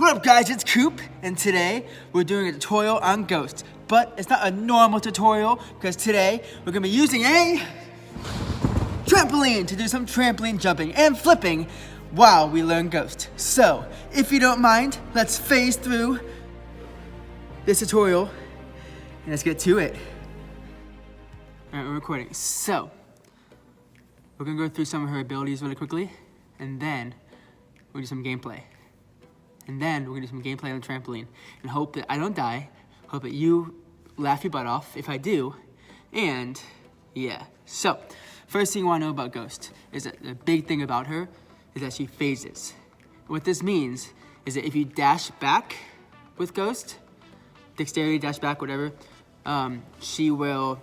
What up guys, it's Coop, and today we're doing a tutorial on Ghost. But it's not a normal tutorial, because today we're going to be using a trampoline to do some trampoline jumping and flipping while we learn Ghost. So, if you don't mind, let's phase through this tutorial and let's get to it. Alright, we're recording. So, we're going to go through some of her abilities really quickly, and then we'll do some gameplay. And then we're gonna do some gameplay on the trampoline and hope that I don't die, hope that you laugh your butt off if I do, and yeah. So, first thing you wanna know about Ghost is that the big thing about her is that she phases. What this means is that if you dash back with Ghost, dexterity, dash back, whatever, she will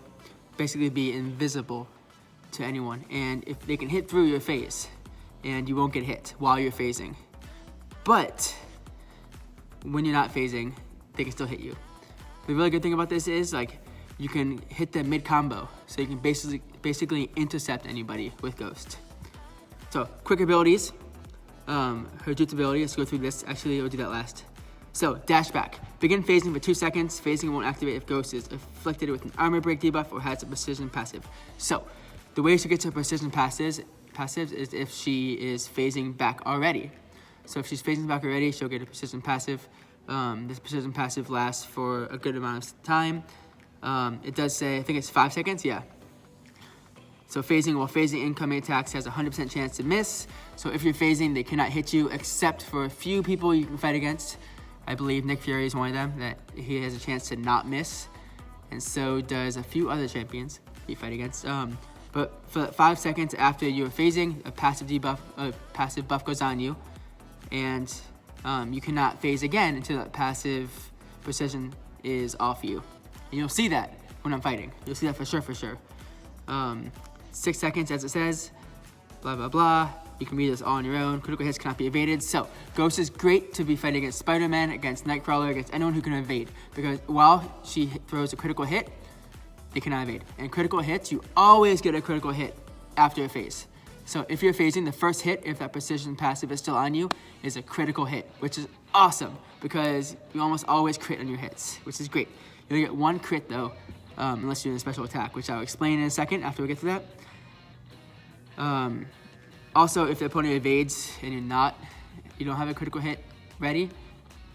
basically be invisible to anyone, and if they can hit through your phase, and you won't get hit while you're phasing. But when you're not phasing, they can still hit you. The really good thing about this is you can hit them mid-combo, so you can basically intercept anybody with Ghost. So, quick abilities. Her jutsu ability, let's go through this. Actually, we'll do that last. So, dash back. Begin phasing for 2 seconds. Phasing won't activate if Ghost is afflicted with an armor break debuff or has a precision passive. So, the way she gets her precision passives is if she is phasing back already. So if she's phasing back already, she'll get a precision passive. This precision passive lasts for a good amount of time. It does say, I think it's 5 seconds, yeah. So phasing incoming attacks has a 100% chance to miss. So if you're phasing, they cannot hit you except for a few people you can fight against. I believe Nick Fury is one of them, that he has a chance to not miss. And so does a few other champions you fight against. But for 5 seconds after you're phasing, a passive buff goes on you. And you cannot phase again until that passive precision is off you. And you'll see that when I'm fighting. You'll see that for sure. 6 seconds, as it says, blah, blah, blah. You can read this all on your own. Critical hits cannot be evaded. So, Ghost is great to be fighting against Spider-Man, against Nightcrawler, against anyone who can evade. Because while she throws a critical hit, they cannot evade. And critical hits, you always get a critical hit after a phase. So if you're phasing, the first hit, if that precision passive is still on you, is a critical hit, which is awesome because you almost always crit on your hits, which is great. You only get 1 crit though, unless you're in a special attack, which I'll explain in a second after we get to that. Also, if the opponent evades and you don't have a critical hit ready,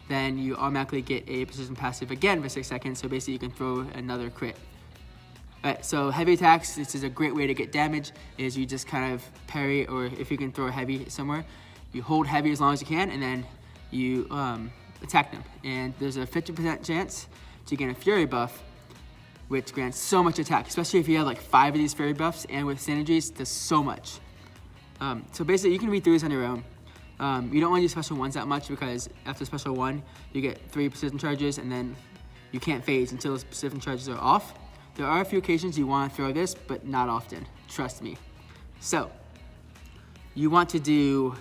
then you automatically get a precision passive again for 6 seconds, so basically you can throw another crit. Alright, so heavy attacks, this is a great way to get damage, is you just kind of parry, or if you can throw a heavy somewhere, you hold heavy as long as you can, and then you attack them. And there's a 50% chance to gain a Fury buff, which grants so much attack, especially if you have 5 of these Fury buffs, and with synergies, does so much. So basically, you can read through this on your own. You don't want to use special ones that much, because after special 1, you get 3 precision charges, and then you can't phase until those precision charges are off. There are a few occasions you want to throw this, but not often, trust me. So, you want to do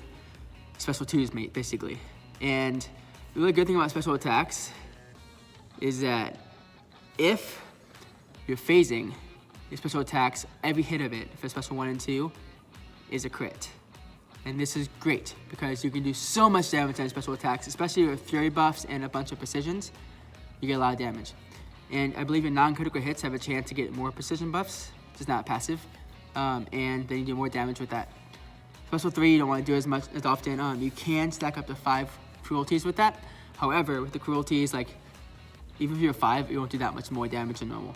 special 2s, mate, basically. And the really good thing about special attacks is that if you're phasing your special attacks, every hit of it for special 1 and 2 is a crit. And this is great because you can do so much damage on special attacks, especially with Fury buffs and a bunch of precisions. You get a lot of damage. And I believe your non-critical hits have a chance to get more precision buffs, just not passive, and then you do more damage with that. Special 3, you don't want to do as often. You can stack up to 5 cruelties with that. However, with the cruelties, even if you're 5, you won't do that much more damage than normal.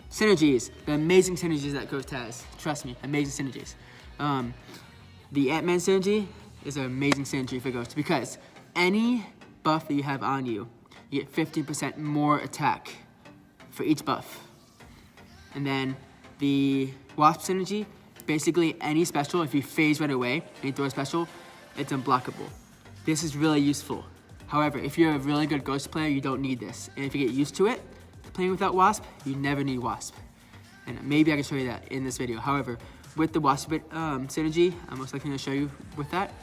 Synergies, the amazing synergies that Ghost has. Trust me, amazing synergies. The Ant-Man synergy is an amazing synergy for Ghost because any buff that you have on you, you get 15% more attack for each buff. And then the Wasp synergy, basically any special, if you phase right away and you throw a special, it's unblockable. This is really useful. However, if you're a really good Ghost player, you don't need this. And if you get used to it, playing without Wasp, you never need Wasp. And maybe I can show you that in this video. However, with the Wasp synergy, I'm most likely going to show you with that,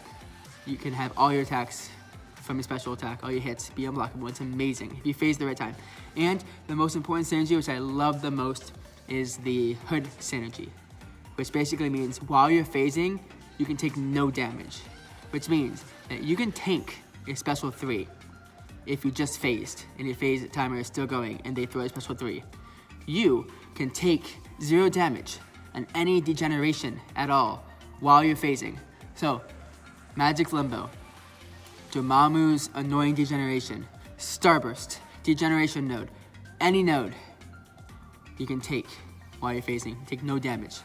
you can have all your attacks from your special attack, all your hits be unblockable. It's amazing if you phase the right time. And the most important synergy, which I love the most, is the Hood synergy, which basically means while you're phasing, you can take no damage, which means that you can tank a special 3. If you just phased and your phase timer is still going and they throw a special 3, you can take 0 damage on any degeneration at all while you're phasing. So, Magic Limbo, Dormammu's Annoying Degeneration, Starburst, Degeneration Node, any node you can take while you're phasing, take no damage.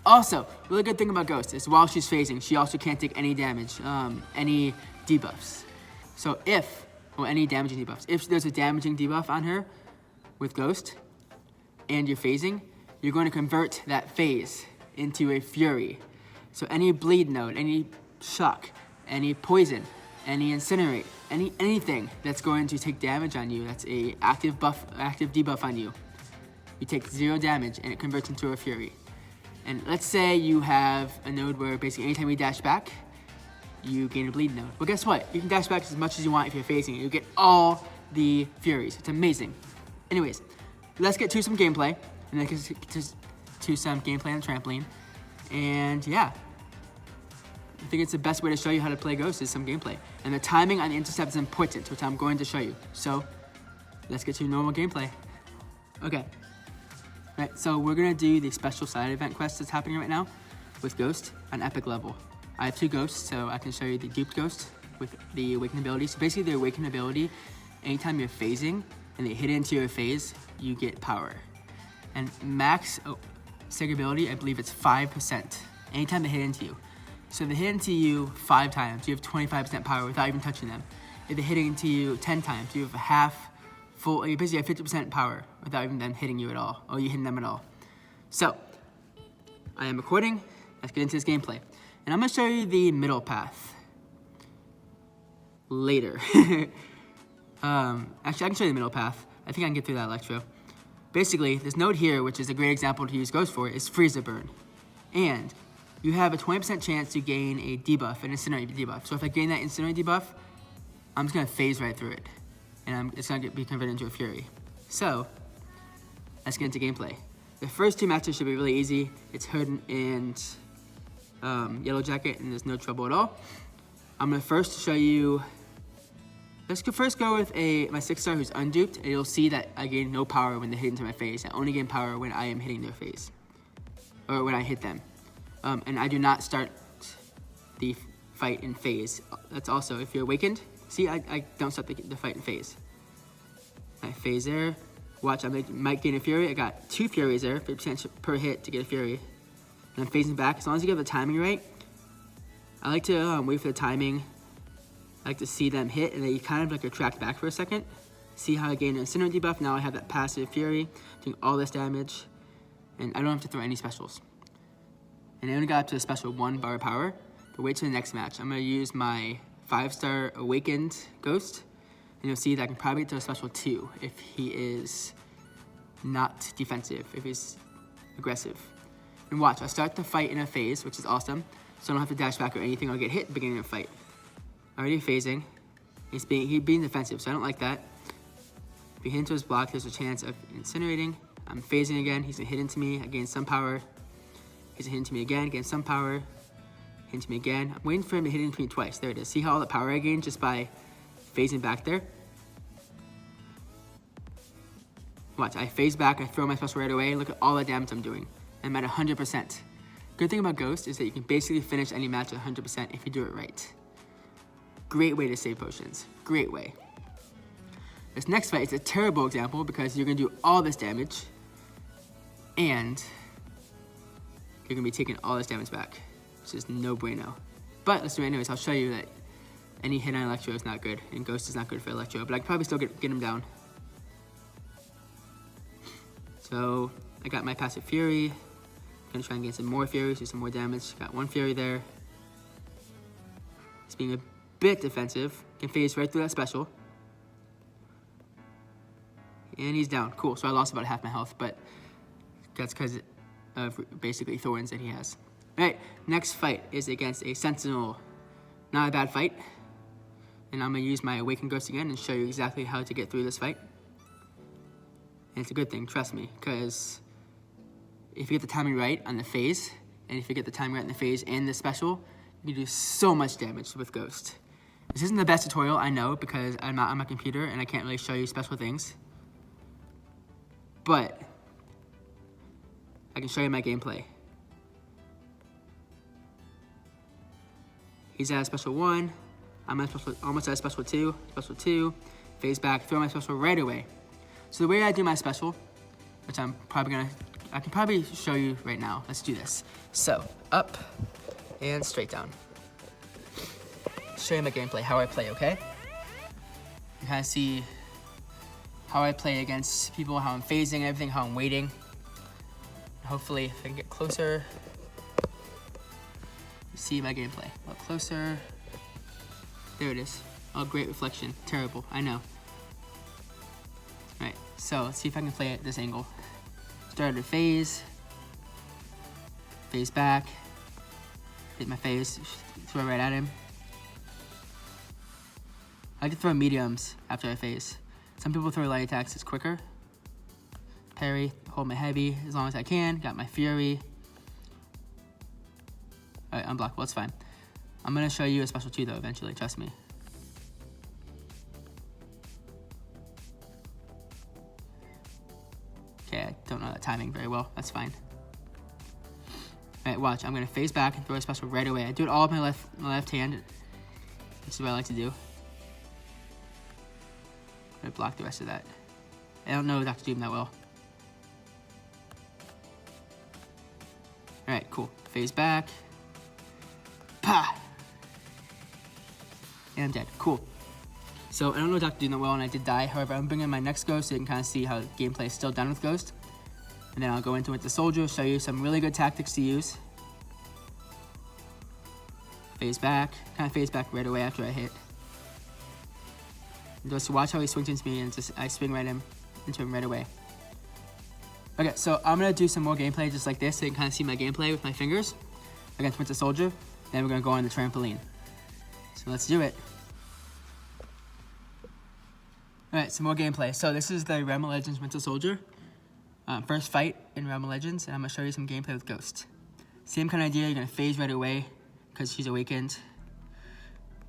Also, really good thing about Ghost is while she's phasing, she also can't take any damage, any debuffs. So any damaging debuffs. If there's a damaging debuff on her with Ghost and you're phasing, you're going to convert that phase into a Fury. So any bleed node, any shock, any poison, any incinerate, anything that's going to take damage on you, that's a active debuff on you, you take 0 damage and it converts into a Fury. And let's say you have a node where basically anytime you dash back, you gain a bleed node. Well, guess what? You can dash back as much as you want if you're phasing. You get all the Furies. It's amazing. Anyways, let's get to some gameplay. And then get to some gameplay on the trampoline. And yeah, I think it's the best way to show you how to play Ghost is some gameplay. And the timing on the intercept is important, which I'm going to show you. So let's get to normal gameplay. Okay. Right, so we're gonna do the special side event quest that's happening right now with Ghost on epic level. I have 2 ghosts, so I can show you the duped ghost with the awakened ability. So basically the awakened ability, anytime you're phasing and they hit into your phase, you get power. And max sig ability, I believe it's 5%, anytime they hit into you. So if they hit into you 5 times, you have 25% power without even touching them. If they hit into you 10 times, you have you basically have 50% power without even them hitting you at all, or you hitting them at all. So, I am recording, let's get into this gameplay. And I'm gonna show you the middle path later. Actually, I can show you the middle path. I think I can get through that Electro. Basically, this node here, which is a great example to use Ghost for, is Freezer Burn. And you have a 20% chance to gain a debuff, an Incinerate debuff. So if I gain that Incinerate debuff, I'm just gonna phase right through it. And it's gonna be converted into a Fury. So, let's get into gameplay. The first 2 matches should be really easy. It's Hood and Yellow Jacket, and there's no trouble at all. I'm gonna first show you, let's first go with my 6-star who's unduped, and you'll see that I gain no power when they hit into my phase. I only gain power when I am hitting their phase, or when I hit them. And I do not start the fight in phase. That's also, if you're awakened, see, I don't start the fight in phase. I phase there. Watch, I might gain a Fury. I got 2 Furies there, 50% per hit to get a Fury. And I'm phasing back. As long as you get the timing right, I like to wait for the timing. I like to see them hit, and then you kind of like retract back for a second. See how I gain an Incinerate debuff. Now I have that passive Fury, doing all this damage. And I don't have to throw any specials. And I only got up to a special 1 bar power. But wait till the next match. I'm going to use my 5-star Awakened Ghost. And you'll see that I can probably get to a special 2 if he is not defensive, if he's aggressive. And watch, I start the fight in a phase, which is awesome. So I don't have to dash back or anything. I'll get hit at the beginning of the fight. Already phasing. He's being defensive, so I don't like that. If he hit into his block, there's a chance of incinerating. I'm phasing again. He's gonna hit into me. I gain some power. He's gonna hit into me again. Gain some power. Hit into me again. I'm waiting for him to hit into me twice. There it is. See how all the power I gained just by phasing back there? Watch, I phase back, I throw my special right away, look at all the damage I'm doing. I'm at 100%. Good thing about Ghost is that you can basically finish any match at 100% if you do it right. Great way to save potions. Great way. This next fight is a terrible example because you're gonna do all this damage and you're gonna be taking all this damage back. It's just no bueno. But let's do it anyways. I'll show you that any hit on Electro is not good, and Ghost is not good for Electro, but I can probably still get him down. So I got my passive Fury. I'm gonna try and get some more Furies, do some more damage. Got 1 Fury there. It's being a bit defensive. Can phase right through that special. And he's down. Cool. So I lost about half my health, but that's because of basically thorns that he has. Alright, next fight is against a Sentinel. Not a bad fight. And I'm going to use my Awakened Ghost again and show you exactly how to get through this fight. And it's a good thing, trust me, because if you get the timing right on the phase, and if you get the timing right in the phase and the special, you can do so much damage with Ghost. This isn't the best tutorial, I know, because I'm not on my computer and I can't really show you special things. But I can show you my gameplay. He's at a special 1. I'm at almost at a special 2. Special 2. Phase back, throw my special right away. So the way I do my special, which I can probably show you right now. Let's do this. So, up and straight down. Show you my gameplay, how I play, okay? You kind of see how I play against people, how I'm phasing, everything, how I'm waiting. Hopefully, if I can get closer, you see my gameplay. Up closer. There it is. Oh, great reflection. Terrible, I know. Alright, so let's see if I can play at this angle. Started a phase. Phase back. Hit my phase. Throw right at him. I like to throw mediums after I phase. Some people throw light attacks, it's quicker. Parry, hold my heavy as long as I can. Got my fury. Alright, unblockable, it's fine. I'm gonna show you a special 2 though eventually, trust me. Okay, I don't know that timing very well, that's fine. Alright, watch, I'm gonna phase back and throw a special right away. I do it all with my left hand. This is what I like to do. I'm gonna block the rest of that. I don't know Dr. Doom that well. Alright, cool. Phase back. Pa! And I'm dead. Cool. So I don't know Dr. Doom that well and I did die. However, I'm bringing my next ghost so you can kind of see how the gameplay is still done with Ghost. And then I'll go into Winter Soldier, show you some really good tactics to use. Phase back. Kind of phase back right away after I hit. And just watch how he swings into me and just I swing right into him right away. Okay, so I'm gonna do some more gameplay just like this so you can kind of see my gameplay with my fingers against Winter Soldier. Then we're gonna go on the trampoline. So let's do it. Alright, some more gameplay. So this is the RMO Legends Winter Soldier. First fight in RMO Legends, and I'm gonna show you some gameplay with Ghost. Same kind of idea, you're gonna phase right away because she's awakened.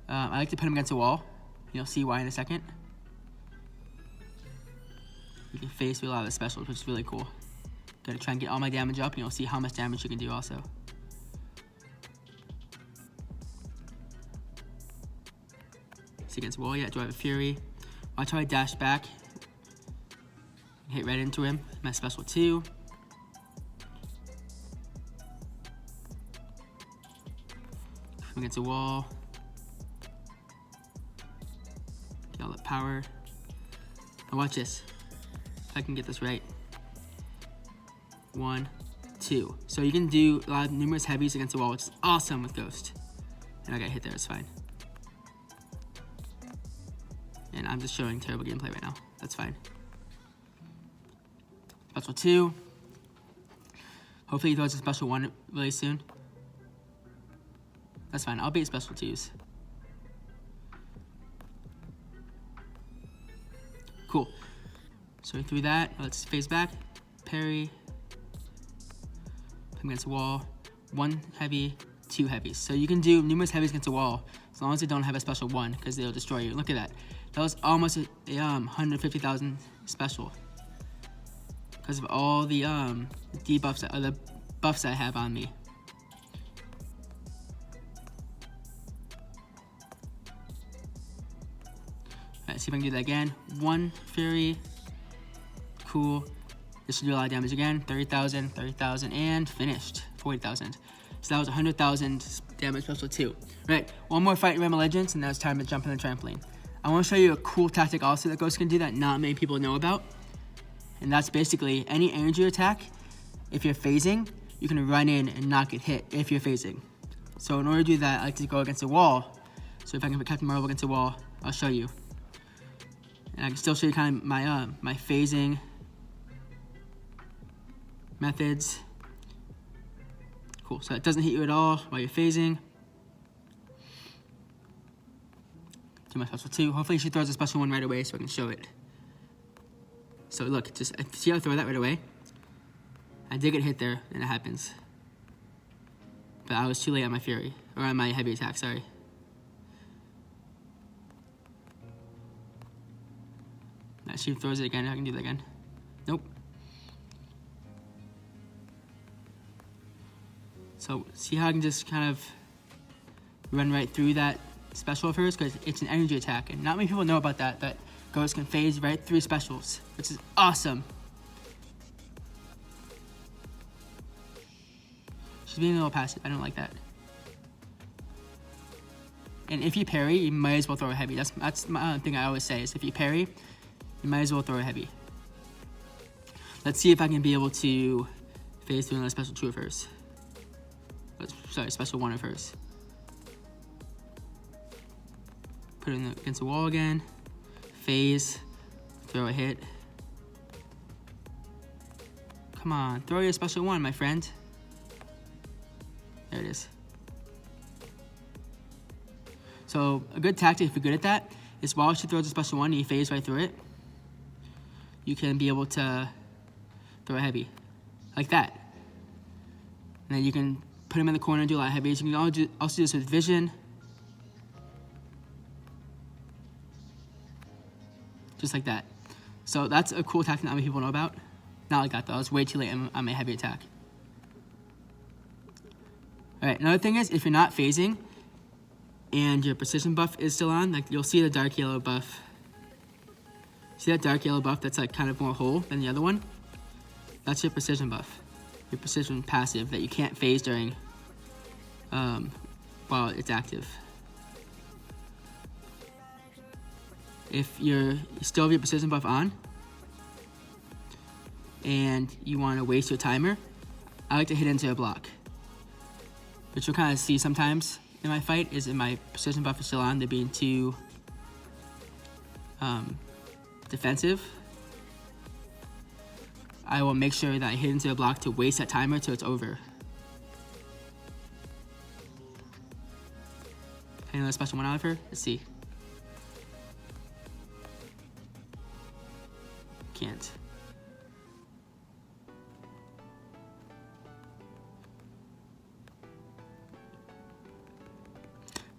I like to put him against a wall. You'll see why in a second. You can phase through a lot of the specials, which is really cool. Gotta try and get all my damage up, and you'll see how much damage you can do also. See against wall yet? Do I have a fury? Watch how I dash back. Hit right into him. My special 2. I'm against a wall. Get all that power. Now watch this. If I can get this right. 1, 2. So you can do a lot of numerous heavies against the wall, which is awesome with Ghost. And I got hit there, it's fine. And I'm just showing terrible gameplay right now. That's fine. Special 2. Hopefully he throws a special 1 really soon. That's fine, I'll beat special 2s. Cool. So we threw that, let's phase back. Parry. Put him against the wall. 1 heavy, 2 heavies. So you can do numerous heavies against the wall as long as they don't have a special 1 because they'll destroy you. Look at that. That was almost a 150,000 special. Because of all the debuffs, the buffs I have on me. Alright, see if I can do that again. 1 fury. Cool. This should do a lot of damage again. 30,000, 30,000, and finished. 40,000. So that was 100,000 damage special 2. Right, one more fight in RMO Legends, and now it's time to jump in the trampoline. I want to show you a cool tactic also that Ghost can do that not many people know about. And that's basically any energy attack, if you're phasing, you can run in and not get hit if you're phasing. So in order to do that, I like to go against a wall. So if I can put Captain Marvel against a wall, I'll show you. And I can still show you kind of my phasing methods. Cool, so it doesn't hit you at all while you're phasing. Do my special 2. Hopefully she throws a special 1 right away so I can show it. So look, just see how I throw that right away? I did get hit there, and it happens. But I was too late on my fury, or on my heavy attack, sorry. She throws it again. I can do that again. Nope. So see how I can just kind of run right through that special of hers, because it's an energy attack, and not many people know about that. That Ghost can phase right through specials, which is awesome. She's being a little passive. I don't like that. And if you parry, you might as well throw a heavy. That's my thing I always say is if you parry, you might as well throw a heavy. Let's see if I can be able to phase through another special 2 of hers. Sorry, special 1 of hers. Put it against the wall again. Phase. Throw a hit. Come on, throw your special 1, my friend. There it is. So a good tactic, if you're good at that, is while she throws a special 1 and you phase right through it, you can be able to throw a heavy. Like that. And then you can put him in the corner and do a lot of heavies. You can also do this with vision. Just like that. So that's a cool tactic not many people know about. Not like that though, it's way too late on my heavy attack. Alright, another thing is, if you're not phasing and your precision buff is still on, like you'll see the dark yellow buff. See that dark yellow buff that's like kind of more whole than the other one? That's your precision buff. Your precision passive that you can't phase during while it's active. If you still have your precision buff on and you want to waste your timer, I like to hit into a block. Which you'll kind of see sometimes in my fight is if my precision buff is still on, they're being too defensive. I will make sure that I hit into a block to waste that timer till it's over. Another special 1 out of her? Let's see. Can't.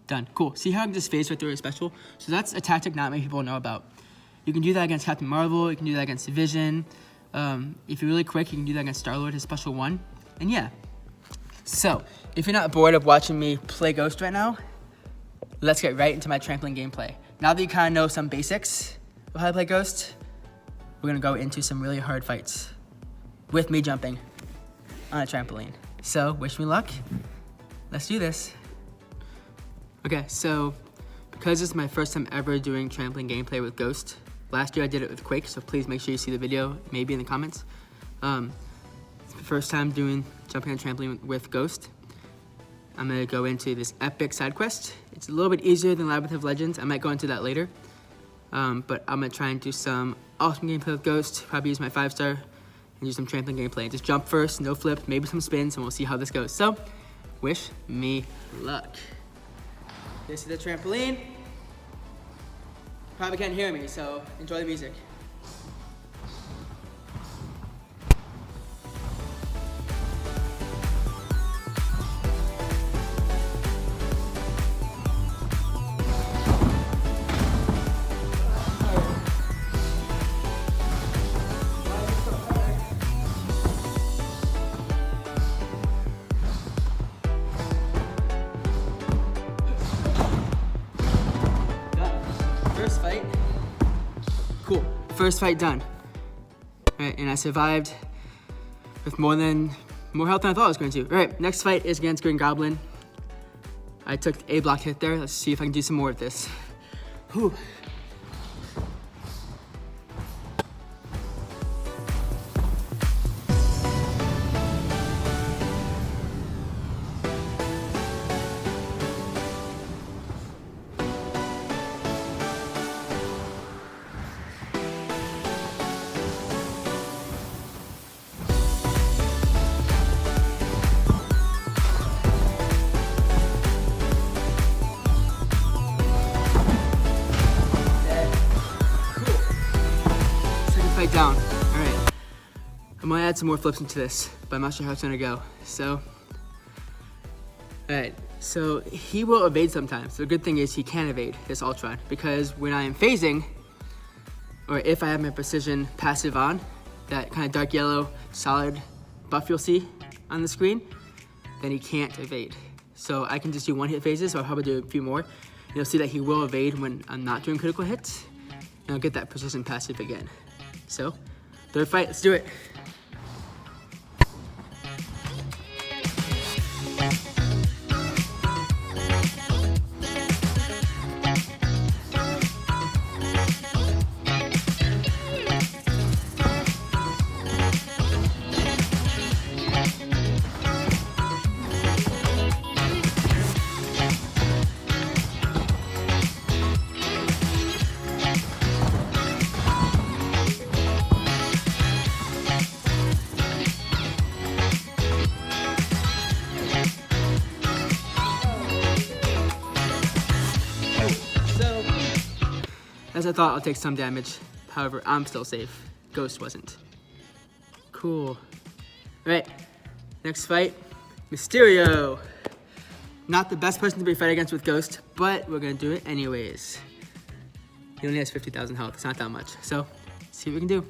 Done. Cool. See how I can just phase right through a special? So that's a tactic not many people know about. You can do that against Captain Marvel. You can do that against Vision. If you're really quick, you can do that against Star-Lord, his special 1. And yeah. So, if you're not bored of watching me play Ghost right now, let's get right into my trampoline gameplay. Now that you kind of know some basics of how to play Ghost, we're going to go into some really hard fights with me jumping on a trampoline. So, wish me luck. Let's do this. Okay, so because this is my first time ever doing trampoline gameplay with Ghost, last year I did it with Quake, so please make sure you see the video, maybe in the comments. It's the first time doing jumping on a trampoline with Ghost. I'm gonna go into this epic side quest. It's a little bit easier than Labyrinth of Legends. I might go into that later. But I'm gonna try and do some awesome gameplay with Ghost, probably use my 5-star, and do some trampoline gameplay. Just jump first, no flip, maybe some spins, and we'll see how this goes. So, wish me luck. This is the trampoline. Probably can't hear me, so enjoy the music. First fight. Cool. First fight done. Alright, and I survived with more health than I thought I was going to. Alright, next fight is against Green Goblin. I took a block hit there. Let's see if I can do some more of this. Whew. Down. Alright. I'm gonna add some more flips into this, but I'm not sure how it's gonna go. So, alright. So he will evade sometimes. The good thing is he can evade this Ultron, because when I am phasing, or if I have my precision passive on, that kind of dark yellow solid buff you'll see on the screen, then he can't evade. So I can just do one hit phases, so I'll probably do a few more. You'll see that he will evade when I'm not doing critical hits, and I'll get that precision passive again. So, third fight, let's do it. As I thought, I'll take some damage. However, I'm still safe. Ghost wasn't. Cool. All right, next fight, Mysterio. Not the best person to be fight against with Ghost, but we're gonna do it anyways. He only has 50,000 health, it's not that much. So, let's see what we can do.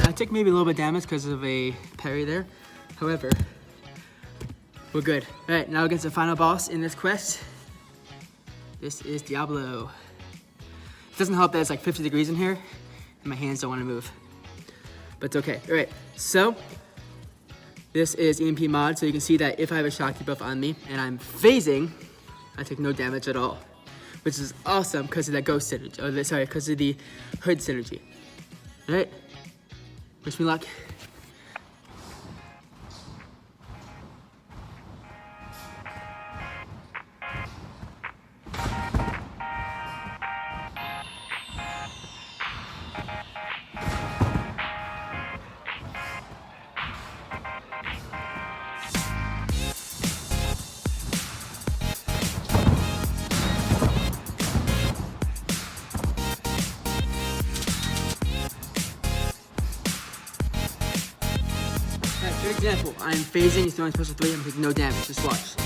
I took maybe a little bit of damage because of a parry there. However, we're good. All right, now against the final boss in this quest. This is Diablo. It doesn't help that it's like 50 degrees in here and my hands don't want to move. But it's okay. All right, so this is EMP mod, so you can see that if I have a shock debuff on me and I'm phasing, I take no damage at all, which is awesome because of that ghost synergy, or sorry, because of the hood synergy. All right. Wish me luck. For example, I'm phasing, he's throwing special 3, I'm taking no damage, just watch.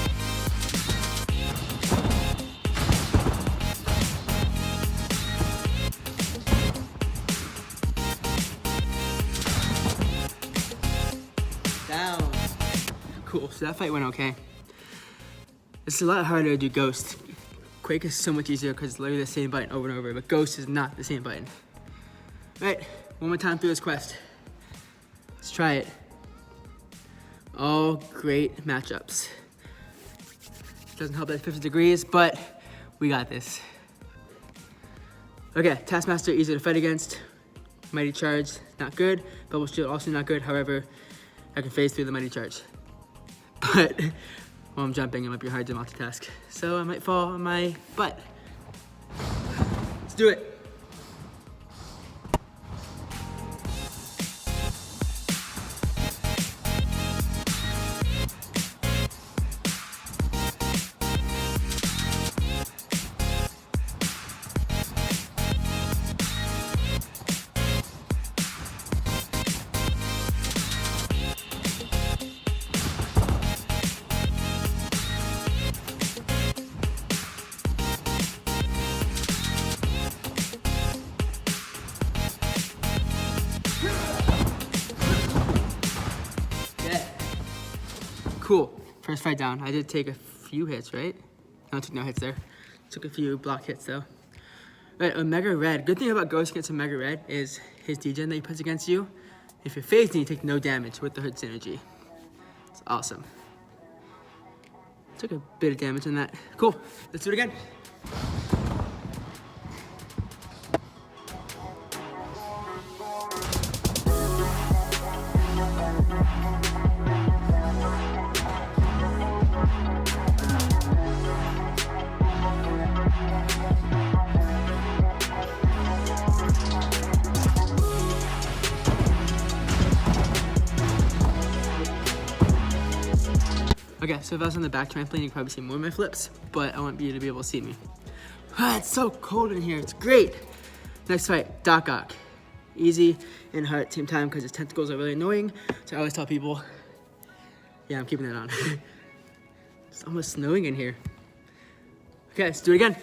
Down. Cool, so that fight went okay. It's a lot harder to do Ghost. Quake is so much easier because it's literally the same button over and over, but Ghost is not the same button. All right, one more time through this quest. Let's try it. All great matchups. Doesn't help that 50 degrees, but we got this. Okay, Taskmaster, easy to fight against. Mighty Charge, not good. Bubble Shield, also not good. However, I can phase through the Mighty Charge. But while I'm jumping, it might be hard to multitask. So I might fall on my butt. Let's do it. Cool, first fight down. I did take a few hits, right? No, I took no hits there. Took a few block hits though. Right, Omega Red. Good thing about Ghost against Omega Red is his degen that he puts against you. If you're phasing, you take no damage with the hood synergy. It's awesome. Took a bit of damage on that. Cool, let's do it again. Okay, so if I was on the back trampoline, you could probably see more of my flips, but I want you to be able to see me. Ah, it's so cold in here, it's great. Next fight, Doc Ock. Easy and hard at the same time because his tentacles are really annoying. So I always tell people, yeah, I'm keeping that on. It's almost snowing in here. Okay, let's do it again.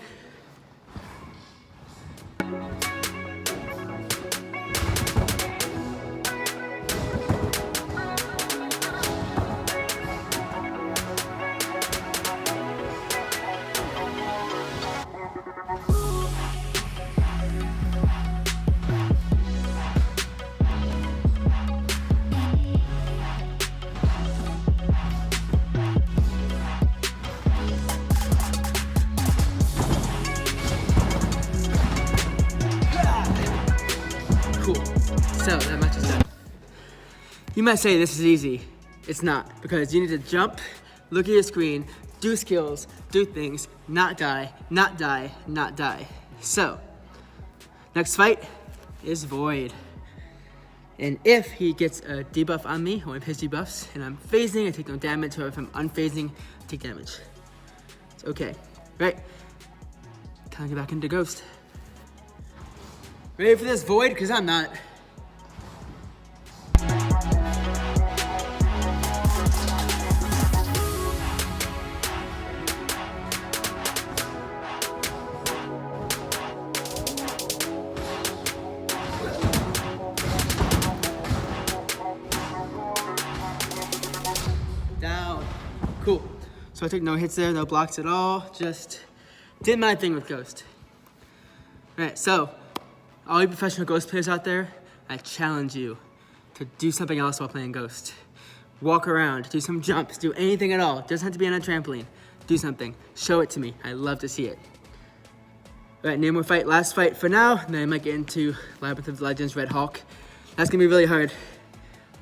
Cool. So that match is done. You might say this is easy. It's not, because you need to jump, look at your screen, do skills, do things, not die, not die, not die. So, next fight is Void. And if he gets a debuff on me, one of his debuffs, and I'm phasing, I take no damage, or if I'm unphasing, I take damage. It's okay. Right? Time to get back into Ghost. Ready for this, Void? Because I'm not. Down. Cool. So I took no hits there, no blocks at all. Just did my thing with Ghost. All right, so all you professional Ghost players out there, I challenge you to do something else while playing Ghost. Walk around, do some jumps, do anything at all. It doesn't have to be on a trampoline. Do something. Show it to me. I love to see it. All right, name more fight. Last fight for now, and then I might get into Labyrinth of Legends, Red Hulk. That's gonna be really hard.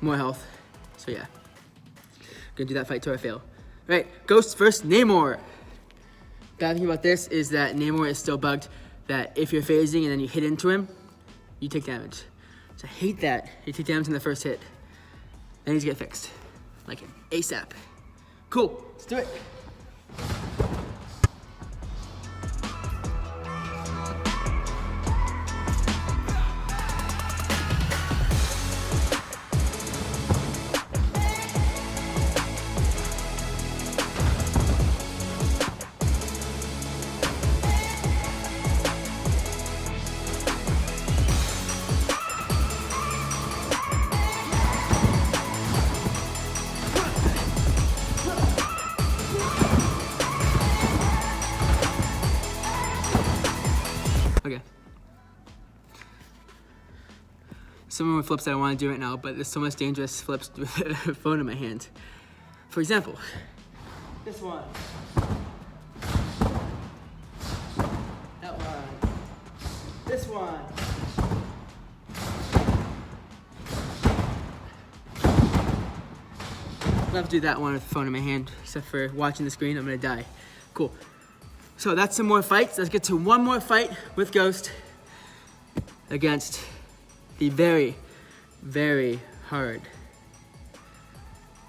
More health. So yeah. Gonna do that fight till I fail. All right, Ghost first, Namor. Bad thing about this is that Namor is still bugged, that if you're phasing and then you hit into him, you take damage. So I hate that. You take damage in the first hit. That needs to get fixed. Like ASAP. Cool, let's do it. Okay. Some more flips that I want to do right now, but there's so much dangerous flips with a phone in my hand. For example, this one. That one. This one. I'll have to do that one with the phone in my hand, except for watching the screen, I'm gonna die. Cool. So that's some more fights. Let's get to one more fight with Ghost against the very, very hard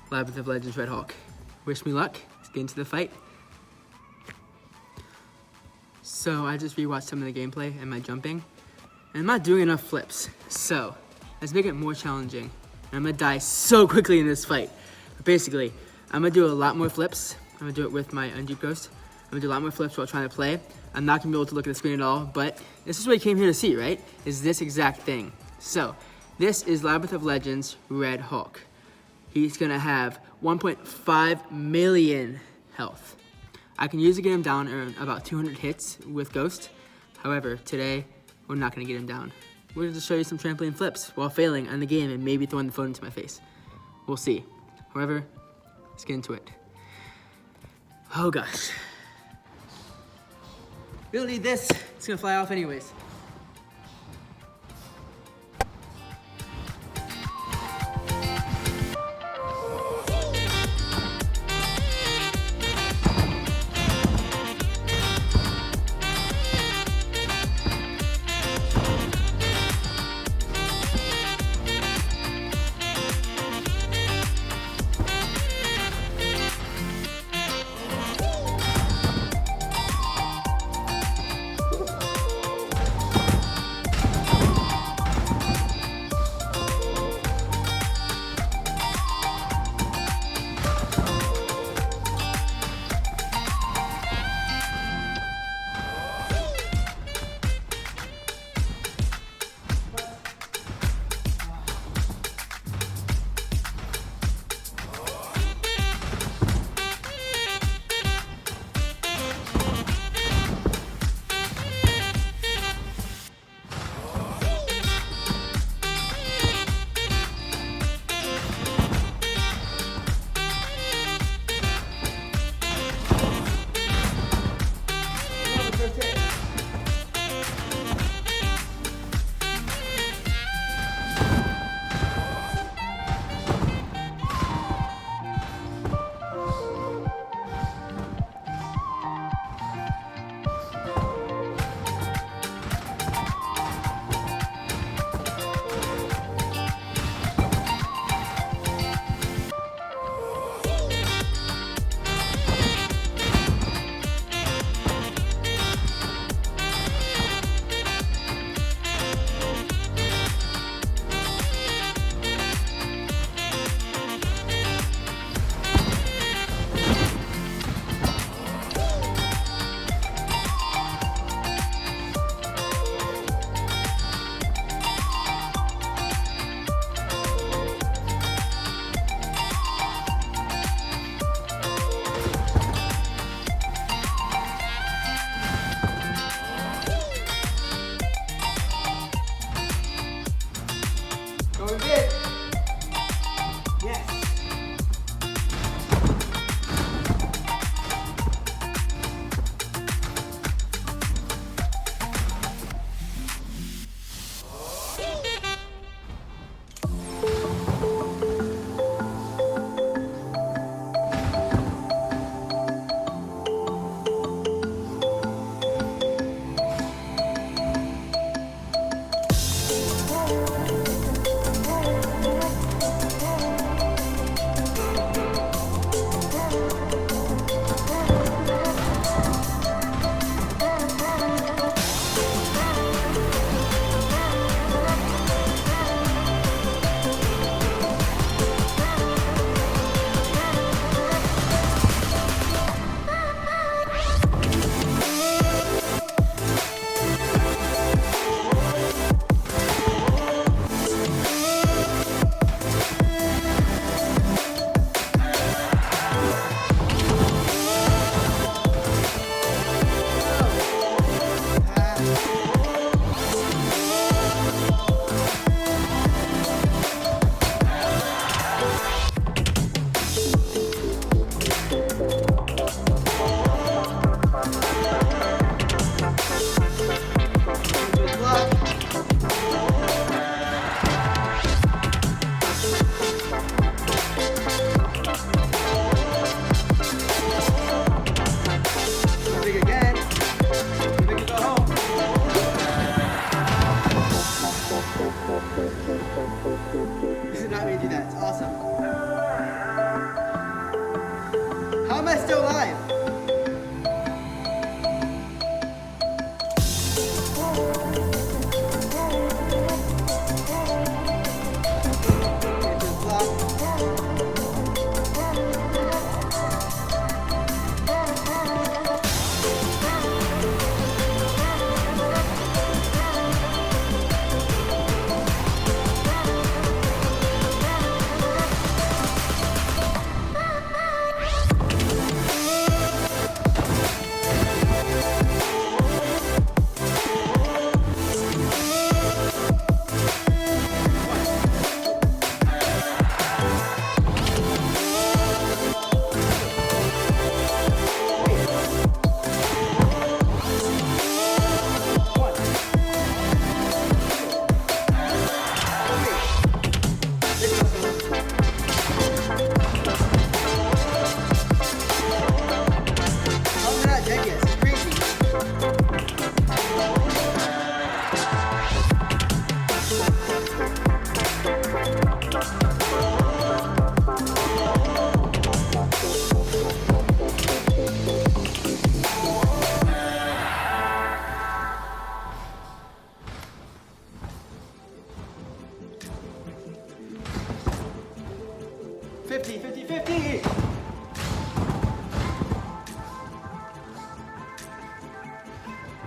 Labyrinth of Legends Red Hulk. Wish me luck. Let's get into the fight. So I just rewatched some of the gameplay and my jumping, and I'm not doing enough flips. So let's make it more challenging. And I'm gonna die so quickly in this fight. But basically, I'm gonna do a lot more flips. I'm gonna do it with my Undeep Ghost. I'm gonna do a lot more flips while trying to play. I'm not gonna be able to look at the screen at all, but this is what you came here to see, right? Is this exact thing. So, this is Labyrinth of Legends Red Hulk. He's gonna have 1.5 million health. I can usually get him down in about 200 hits with Ghost. However, today, we're not gonna get him down. We're gonna just show you some trampoline flips while failing on the game and maybe throwing the phone into my face. We'll see. However, let's get into it. Oh gosh. We don't need this. It's gonna fly off anyways.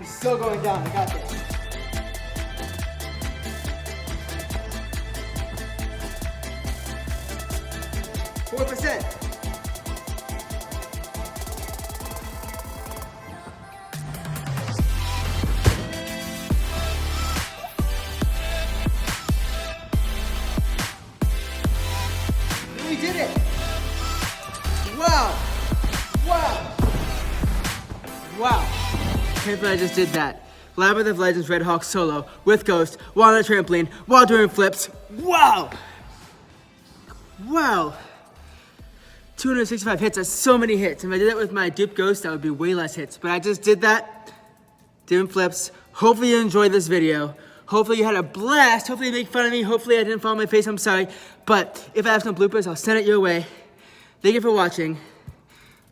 I'm still going down. I got this. %. We did it! Wow! Wow! Wow! Can't believe I just did that. Labyrinth of Legends Red Hawk solo with Ghost while on a trampoline while doing flips. Wow! Wow! 265 hits, that's so many hits. If I did that with my dupe Ghost, that would be way less hits. But I just did that, doing flips. Hopefully you enjoyed this video. Hopefully you had a blast. Hopefully you make fun of me. Hopefully I didn't fall on my face, I'm sorry. But if I have some bloopers, I'll send it your way. Thank you for watching.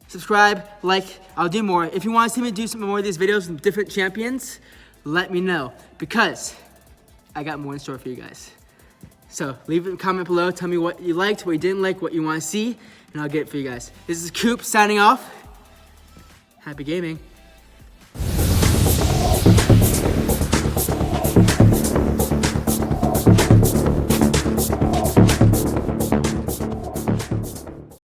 Subscribe, like, I'll do more. If you want to see me do some more of these videos with different champions, let me know. Because I got more in store for you guys. So leave a comment below. Tell me what you liked, what you didn't like, what you want to see, and I'll get it for you guys. This is Coop signing off. Happy gaming.